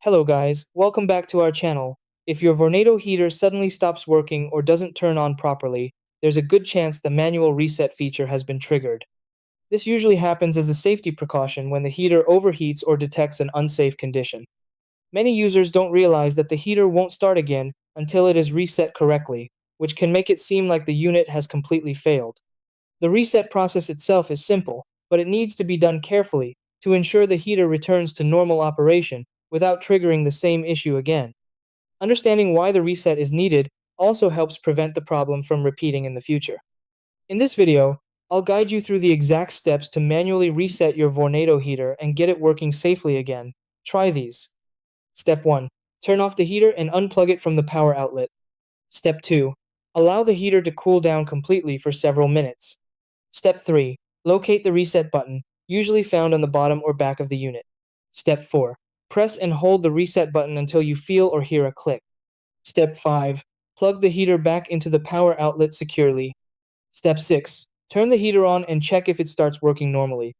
Hello guys, welcome back to our channel. If your Vornado heater suddenly stops working or doesn't turn on properly, there's a good chance the manual reset feature has been triggered. This usually happens as a safety precaution when the heater overheats or detects an unsafe condition. Many users don't realize that the heater won't start again until it is reset correctly, which can make it seem like the unit has completely failed. The reset process itself is simple, but it needs to be done carefully to ensure the heater returns to normal operation without triggering the same issue again. Understanding why the reset is needed also helps prevent the problem from repeating in the future. In this video, I'll guide you through the exact steps to manually reset your Vornado heater and get it working safely again. Try these. Step 1. Turn off the heater and unplug it from the power outlet. Step 2. Allow the heater to cool down completely for several minutes. Step 3. Locate the reset button, usually found on the bottom or back of the unit. Step 4. Press and hold the reset button until you feel or hear a click. Step 5. Plug the heater back into the power outlet securely. Step 6. Turn the heater on and check if it starts working normally.